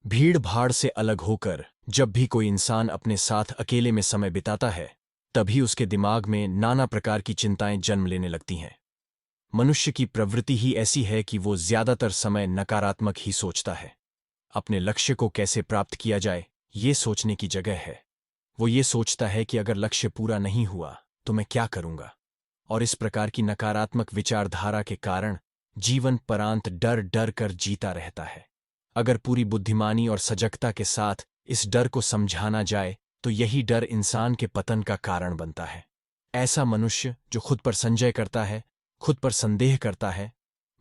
भीड़ भाड़ से अलग होकर जब भी कोई इंसान अपने साथ अकेले में समय बिताता है, तभी उसके दिमाग में नाना प्रकार की चिंताएं जन्म लेने लगती हैं। मनुष्य की प्रवृत्ति ही ऐसी है कि वो ज्यादातर समय नकारात्मक ही सोचता है। अपने लक्ष्य को कैसे प्राप्त किया जाए, ये सोचने की जगह है। वो ये सोचता है कि अगर लक्ष्य पूरा नहीं हुआ तो मैं क्या करूंगा। और इस प्रकार की नकारात्मक विचारधारा के कारण जीवन परांत डर डर कर जीता रहता है। अगर पूरी बुद्धिमानी और सजगता के साथ इस डर को समझाना जाए तो यही डर इंसान के पतन का कारण बनता है। ऐसा मनुष्य जो खुद पर संजय करता है, खुद पर संदेह करता है,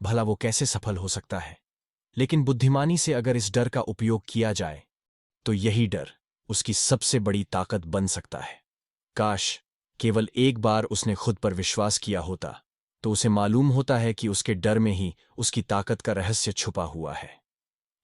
भला वो कैसे सफल हो सकता है। लेकिन बुद्धिमानी से अगर इस डर का उपयोग किया जाए तो यही डर उसकी सबसे बड़ी ताकत बन सकता है। काश केवल एक बार उसने खुद पर विश्वास किया होता तो उसे मालूम होता है कि उसके डर में ही उसकी ताकत का रहस्य छुपा हुआ है।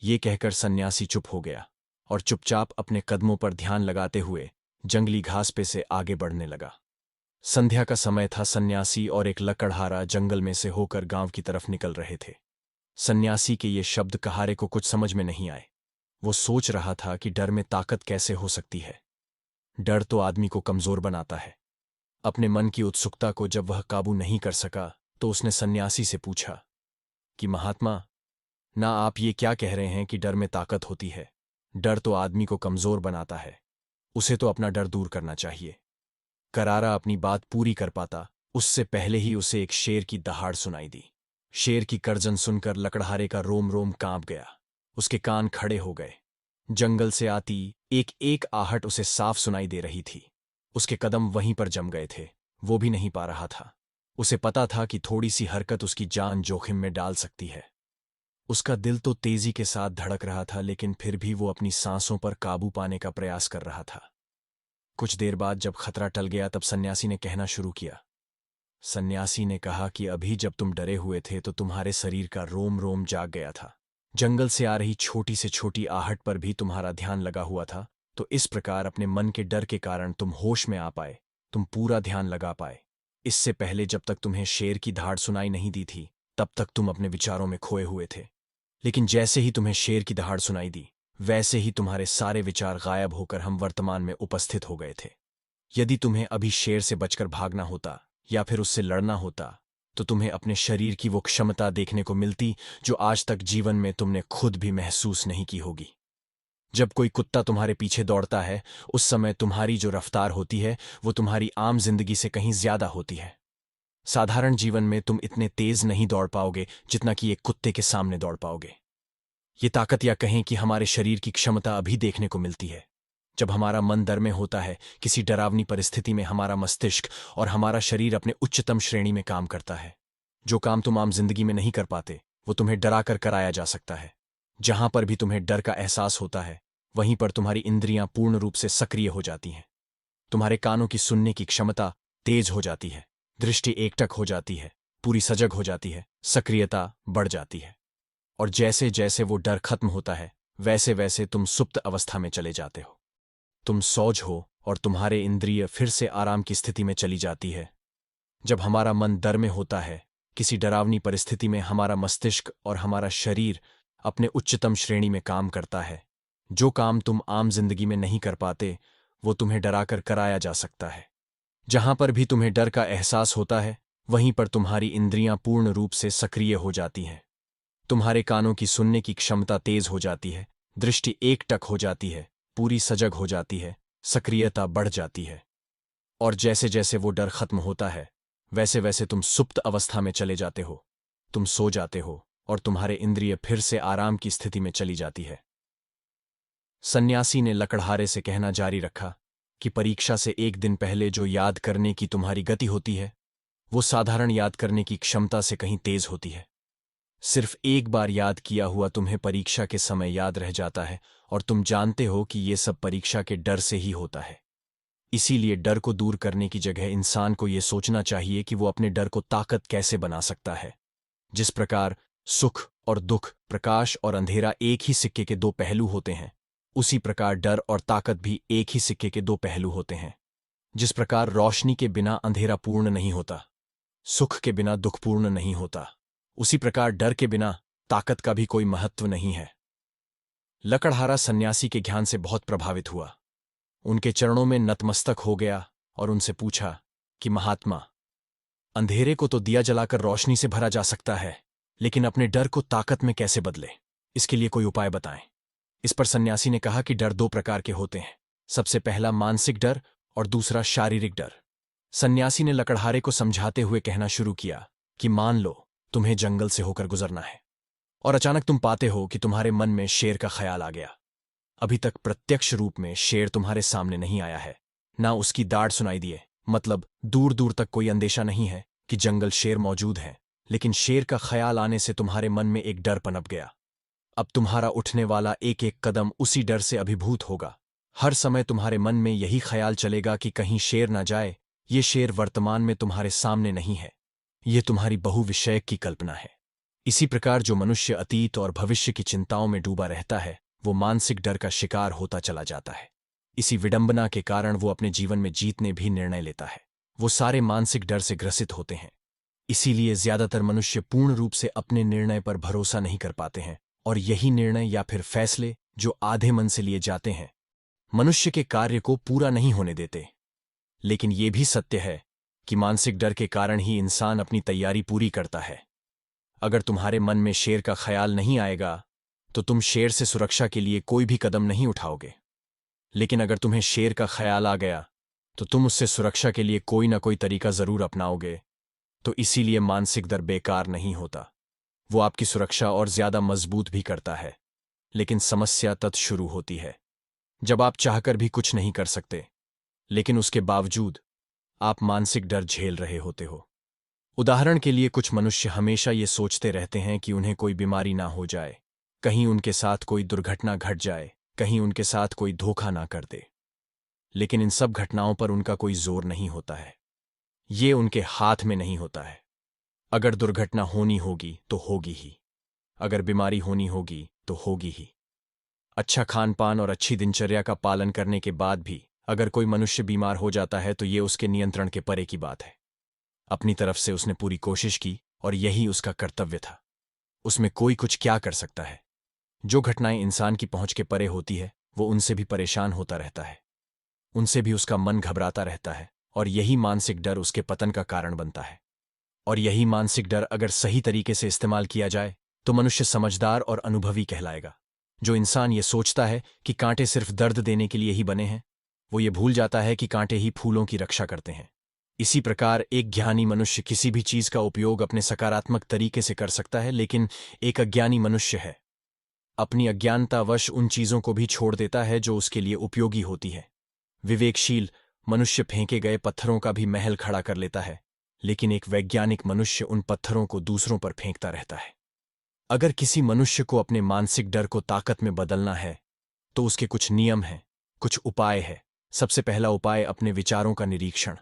ये कहकर सन्यासी चुप हो गया और चुपचाप अपने कदमों पर ध्यान लगाते हुए जंगली घास पे से आगे बढ़ने लगा। संध्या का समय था। सन्यासी और एक लकड़हारा जंगल में से होकर गांव की तरफ निकल रहे थे। सन्यासी के ये शब्द कहारे को कुछ समझ में नहीं आए। वो सोच रहा था कि डर में ताकत कैसे हो सकती है। डर तो आदमी को कमजोर बनाता है। अपने मन की उत्सुकता को जब वह काबू नहीं कर सका तो उसने सन्यासी से पूछा कि महात्मा, ना आप ये क्या कह रहे हैं कि डर में ताकत होती है। डर तो आदमी को कमजोर बनाता है। उसे तो अपना डर दूर करना चाहिए। करारा अपनी बात पूरी कर पाता उससे पहले ही उसे एक शेर की दहाड़ सुनाई दी। शेर की गर्जन सुनकर लकड़हारे का रोम रोम कांप गया। उसके कान खड़े हो गए। जंगल से आती एक एक आहट उसे साफ सुनाई दे रही थी। उसके कदम वहीं पर जम गए थे। वो भी नहीं पा रहा था। उसे पता था कि थोड़ी सी हरकत उसकी जान जोखिम में डाल सकती है। उसका दिल तो तेजी के साथ धड़क रहा था, लेकिन फिर भी वो अपनी सांसों पर काबू पाने का प्रयास कर रहा था। कुछ देर बाद जब खतरा टल गया तब सन्यासी ने कहना शुरू किया। सन्यासी ने कहा कि अभी जब तुम डरे हुए थे तो तुम्हारे शरीर का रोम रोम जाग गया था। जंगल से आ रही छोटी से छोटी आहट पर भी तुम्हारा ध्यान लगा हुआ था। तो इस प्रकार अपने मन के डर के कारण तुम होश में आ पाए, तुम पूरा ध्यान लगा पाए। इससे पहले जब तक तुम्हें शेर की दहाड़ सुनाई नहीं दी थी तब तक तुम अपने विचारों में खोए हुए थे। लेकिन जैसे ही तुम्हें शेर की दहाड़ सुनाई दी वैसे ही तुम्हारे सारे विचार गायब होकर हम वर्तमान में उपस्थित हो गए थे। यदि तुम्हें अभी शेर से बचकर भागना होता या फिर उससे लड़ना होता तो तुम्हें अपने शरीर की वो क्षमता देखने को मिलती जो आज तक जीवन में तुमने खुद भी महसूस नहीं की होगी। जब कोई कुत्ता तुम्हारे पीछे दौड़ता है उस समय तुम्हारी जो रफ्तार होती है वो तुम्हारी आम जिंदगी से कहीं ज्यादा होती है। साधारण जीवन में तुम इतने तेज नहीं दौड़ पाओगे जितना कि एक कुत्ते के सामने दौड़ पाओगे। ये ताकत या कहें कि हमारे शरीर की क्षमता अभी देखने को मिलती है। जब हमारा मन डर में होता है, किसी डरावनी परिस्थिति में हमारा मस्तिष्क और हमारा शरीर अपने उच्चतम श्रेणी में काम करता है। जो काम तुम आम जिंदगी में नहीं कर पाते वो तुम्हें डरा कर कराया जा सकता है। जहां पर भी तुम्हें डर का एहसास होता है वहीं पर तुम्हारी इंद्रियां पूर्ण रूप से सक्रिय हो जाती हैं। तुम्हारे कानों की सुनने की क्षमता तेज हो जाती है, दृष्टि एकटक हो जाती है, पूरी सजग हो जाती है, सक्रियता बढ़ जाती है। और जैसे जैसे वो डर खत्म होता है वैसे वैसे तुम सुप्त अवस्था में चले जाते हो। तुम सौज हो और तुम्हारे इंद्रिय फिर से आराम की स्थिति में चली जाती है। जब हमारा मन डर में होता है, किसी डरावनी परिस्थिति में हमारा मस्तिष्क और हमारा शरीर अपने उच्चतम श्रेणी में काम करता है। जो काम तुम आम जिंदगी में नहीं कर पाते वो तुम्हें डराकर कराया जा सकता है। जहां पर भी तुम्हें डर का एहसास होता है वहीं पर तुम्हारी इंद्रियां पूर्ण रूप से सक्रिय हो जाती हैं। तुम्हारे कानों की सुनने की क्षमता तेज हो जाती है, दृष्टि एकटक हो जाती है, पूरी सजग हो जाती है, सक्रियता बढ़ जाती है। और जैसे जैसे वो डर खत्म होता है वैसे वैसे तुम सुप्त अवस्था में चले जाते हो। तुम सो जाते हो और तुम्हारे इंद्रिय फिर से आराम की स्थिति में चली जाती है। सन्यासी ने लकड़हारे से कहना जारी रखा कि परीक्षा से एक दिन पहले जो याद करने की तुम्हारी गति होती है वो साधारण याद करने की क्षमता से कहीं तेज होती है। सिर्फ एक बार याद किया हुआ तुम्हें परीक्षा के समय याद रह जाता है और तुम जानते हो कि ये सब परीक्षा के डर से ही होता है। इसीलिए डर को दूर करने की जगह इंसान को यह सोचना चाहिए कि वो अपने डर को ताकत कैसे बना सकता है। जिस प्रकार सुख और दुख, प्रकाश और अंधेरा एक ही सिक्के के दो पहलू होते हैं, उसी प्रकार डर और ताकत भी एक ही सिक्के के दो पहलू होते हैं। जिस प्रकार रोशनी के बिना अंधेरा पूर्ण नहीं होता, सुख के बिना दुख पूर्ण नहीं होता, उसी प्रकार डर के बिना ताकत का भी कोई महत्व नहीं है। लकड़हारा सन्यासी के ज्ञान से बहुत प्रभावित हुआ। उनके चरणों में नतमस्तक हो गया और उनसे पूछा कि महात्मा, अंधेरे को तो दिया जलाकर रोशनी से भरा जा सकता है, लेकिन अपने डर को ताकत में कैसे बदले? इसके लिए कोई उपाय बताएं। इस पर सन्यासी ने कहा कि डर दो प्रकार के होते हैं। सबसे पहला मानसिक डर और दूसरा शारीरिक डर। सन्यासी ने लकड़हारे को समझाते हुए कहना शुरू किया कि मान लो तुम्हें जंगल से होकर गुजरना है और अचानक तुम पाते हो कि तुम्हारे मन में शेर का ख्याल आ गया। अभी तक प्रत्यक्ष रूप में शेर तुम्हारे सामने नहीं आया है, ना उसकी दाढ़ सुनाई दिए, मतलब दूर दूर तक कोई अंदेशा नहीं है कि जंगल शेर मौजूद है, लेकिन शेर का ख्याल आने से तुम्हारे मन में एक डर पनप गया। अब तुम्हारा उठने वाला एक एक कदम उसी डर से अभिभूत होगा। हर समय तुम्हारे मन में यही ख्याल चलेगा कि कहीं शेर ना जाए। ये शेर वर्तमान में तुम्हारे सामने नहीं है, ये तुम्हारी बहुविषयक की कल्पना है। इसी प्रकार जो मनुष्य अतीत और भविष्य की चिंताओं में डूबा रहता है, वो मानसिक डर का शिकार होता चला जाता है। इसी विडंबना के कारण वो अपने जीवन में जीतने भी निर्णय लेता है। वो सारे मानसिक डर से ग्रसित होते हैं। इसीलिए ज्यादातर मनुष्य पूर्ण रूप से अपने निर्णय पर भरोसा नहीं कर पाते हैं, और यही निर्णय या फिर फैसले जो आधे मन से लिए जाते हैं, मनुष्य के कार्य को पूरा नहीं होने देते। लेकिन ये भी सत्य है कि मानसिक डर के कारण ही इंसान अपनी तैयारी पूरी करता है। अगर तुम्हारे मन में शेर का ख्याल नहीं आएगा, तो तुम शेर से सुरक्षा के लिए कोई भी कदम नहीं उठाओगे। लेकिन अगर तुम्हें शेर का ख्याल आ गया, तो तुम उससे सुरक्षा के लिए कोई ना कोई तरीका जरूर अपनाओगे। तो इसीलिए मानसिक डर बेकार नहीं होता, वो आपकी सुरक्षा और ज्यादा मजबूत भी करता है। लेकिन समस्या तब शुरू होती है जब आप चाहकर भी कुछ नहीं कर सकते, लेकिन उसके बावजूद आप मानसिक डर झेल रहे होते हो। उदाहरण के लिए, कुछ मनुष्य हमेशा ये सोचते रहते हैं कि उन्हें कोई बीमारी ना हो जाए, कहीं उनके साथ कोई दुर्घटना घट जाए, कहीं उनके साथ कोई धोखा ना कर दे। लेकिन इन सब घटनाओं पर उनका कोई जोर नहीं होता है, ये उनके हाथ में नहीं होता है। अगर दुर्घटना होनी होगी तो होगी ही, अगर बीमारी होनी होगी तो होगी ही। अच्छा खान पान और अच्छी दिनचर्या का पालन करने के बाद भी अगर कोई मनुष्य बीमार हो जाता है, तो ये उसके नियंत्रण के परे की बात है। अपनी तरफ से उसने पूरी कोशिश की और यही उसका कर्तव्य था। उसमें कोई कुछ क्या कर सकता है? जो घटनाएं इंसान की पहुंच के परे होती है, वो उनसे भी परेशान होता रहता है, उनसे भी उसका मन घबराता रहता है, और यही मानसिक डर उसके पतन का कारण बनता है। और यही मानसिक डर अगर सही तरीके से इस्तेमाल किया जाए, तो मनुष्य समझदार और अनुभवी कहलाएगा। जो इंसान ये सोचता है कि कांटे सिर्फ दर्द देने के लिए ही बने हैं, वो ये भूल जाता है कि कांटे ही फूलों की रक्षा करते हैं। इसी प्रकार एक ज्ञानी मनुष्य किसी भी चीज का उपयोग अपने सकारात्मक तरीके से कर सकता है, लेकिन एक अज्ञानी मनुष्य है अपनी अज्ञानतावश उन चीजों को भी छोड़ देता है जो उसके लिए उपयोगी होती है। विवेकशील मनुष्य फेंके गए पत्थरों का भी महल खड़ा कर लेता है, लेकिन एक वैज्ञानिक मनुष्य उन पत्थरों को दूसरों पर फेंकता रहता है। अगर किसी मनुष्य को अपने मानसिक डर को ताकत में बदलना है, तो उसके कुछ नियम हैं, कुछ उपाय है। सबसे पहला उपाय अपने विचारों का निरीक्षण।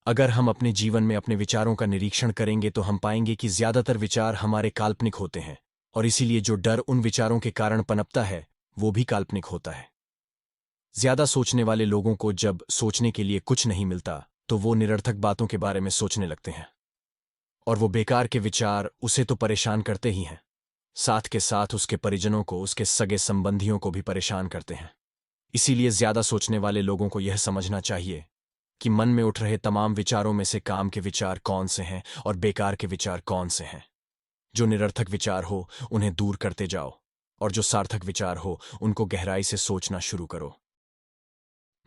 अगर हम अपने जीवन में अपने विचारों का निरीक्षण करेंगे, तो हम पाएंगे कि ज्यादातर विचार हमारे काल्पनिक होते हैं, और इसीलिए जो डर उन विचारों के कारण पनपता है, वो भी काल्पनिक होता है। ज्यादा सोचने वाले लोगों को जब सोचने के लिए कुछ नहीं मिलता, तो वो निरर्थक बातों के बारे में सोचने लगते हैं, और वो बेकार के विचार उसे तो परेशान करते ही हैं, साथ के साथ उसके परिजनों को, उसके सगे संबंधियों को भी परेशान करते हैं। इसीलिए ज्यादा सोचने वाले लोगों को यह समझना चाहिए कि मन में उठ रहे तमाम विचारों में से काम के विचार कौन से हैं और बेकार के विचार कौन से हैं। जो निरर्थक विचार हो उन्हें दूर करते जाओ, और जो सार्थक विचार हो उनको गहराई से सोचना शुरू करो।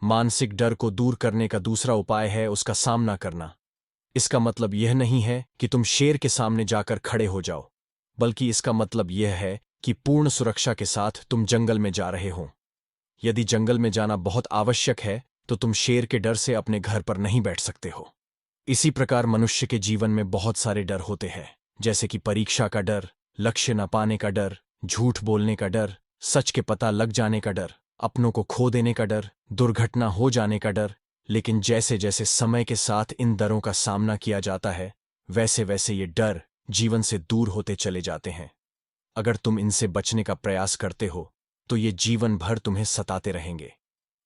मानसिक डर को दूर करने का दूसरा उपाय है उसका सामना करना। इसका मतलब यह नहीं है कि तुम शेर के सामने जाकर खड़े हो जाओ, बल्कि इसका मतलब यह है कि पूर्ण सुरक्षा के साथ तुम जंगल में जा रहे हो। यदि जंगल में जाना बहुत आवश्यक है, तो तुम शेर के डर से अपने घर पर नहीं बैठ सकते हो। इसी प्रकार मनुष्य के जीवन में बहुत सारे डर होते हैं, जैसे कि परीक्षा का डर, लक्ष्य न पाने का डर, झूठ बोलने का डर, सच के पता लग जाने का डर, अपनों को खो देने का डर, दुर्घटना हो जाने का डर। लेकिन जैसे जैसे समय के साथ इन डरों का सामना किया जाता है, वैसे वैसे ये डर जीवन से दूर होते चले जाते हैं। अगर तुम इनसे बचने का प्रयास करते हो, तो ये जीवन भर तुम्हें सताते रहेंगे।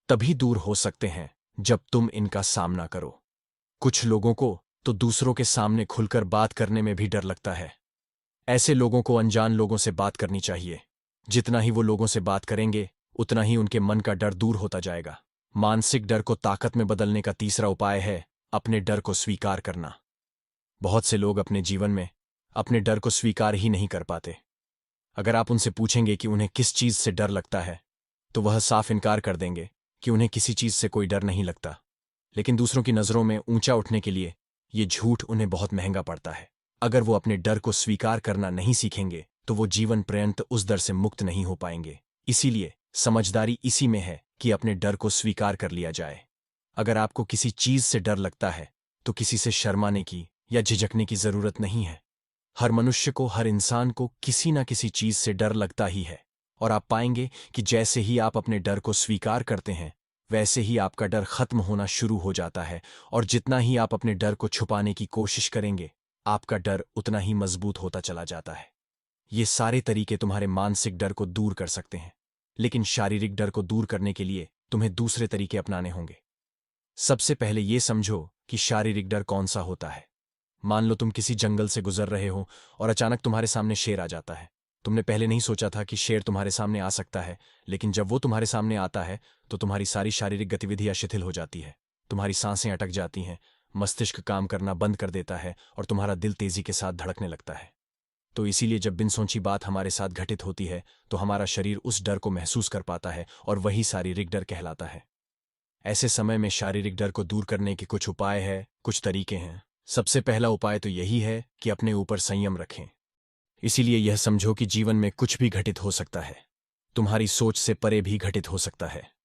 तभी दूर हो सकते हैं जब तुम इनका सामना करो। कुछ लोगों को तो दूसरों के सामने खुलकर बात करने में भी डर लगता है। ऐसे लोगों को अनजान लोगों से बात करनी चाहिए। जितना ही वो लोगों से बात करेंगे, उतना ही उनके मन का डर दूर होता जाएगा। मानसिक डर को ताकत में बदलने का तीसरा उपाय है अपने डर को स्वीकार करना। बहुत से लोग अपने जीवन में अपने डर को स्वीकार ही नहीं कर पाते। अगर आप उनसे पूछेंगे कि उन्हें किस चीज से डर लगता है, तो वह साफ इनकार कर देंगे कि उन्हें किसी चीज से कोई डर नहीं लगता। लेकिन दूसरों की नजरों में ऊंचा उठने के लिए ये झूठ उन्हें बहुत महंगा पड़ता है। अगर वो अपने डर को स्वीकार करना नहीं सीखेंगे, तो वो जीवन पर्यंत उस डर से मुक्त नहीं हो पाएंगे। इसीलिए समझदारी इसी में है कि अपने डर को स्वीकार कर लिया जाए। अगर आपको किसी चीज से डर लगता है, तो किसी से शर्माने की या झिझकने की जरूरत नहीं है। हर मनुष्य को, हर इंसान को किसी ना किसी चीज से डर लगता ही है। और आप पाएंगे कि जैसे ही आप अपने डर को स्वीकार करते हैं, वैसे ही आपका डर खत्म होना शुरू हो जाता है। और जितना ही आप अपने डर को छुपाने की कोशिश करेंगे, आपका डर उतना ही मजबूत होता चला जाता है। ये सारे तरीके तुम्हारे मानसिक डर को दूर कर सकते हैं, लेकिन शारीरिक डर को दूर करने के लिए तुम्हें दूसरे तरीके अपनाने होंगे। सबसे पहले ये समझो कि शारीरिक डर कौन सा होता है। मान लो तुम किसी जंगल से गुजर रहे हो और अचानक तुम्हारे सामने शेर आ जाता है। तुमने पहले नहीं सोचा था कि शेर तुम्हारे सामने आ सकता है, लेकिन जब वो तुम्हारे सामने आता है, तो तुम्हारी सारी शारीरिक गतिविधियां शिथिल हो जाती है। तुम्हारी सांसें अटक जाती हैं, मस्तिष्क काम करना बंद कर देता है और तुम्हारा दिल तेजी के साथ धड़कने लगता है। तो इसीलिए जब बिन सोची बात हमारे साथ घटित होती है, तो हमारा शरीर उस डर को महसूस कर पाता है और वही शारीरिक डर कहलाता है। ऐसे समय में शारीरिक डर को दूर करने के कुछ उपाय हैं, कुछ तरीके हैं। सबसे पहला उपाय तो यही है कि अपने ऊपर संयम रखें। इसीलिए यह समझो कि जीवन में कुछ भी घटित हो सकता है। तुम्हारी सोच से परे भी घटित हो सकता है।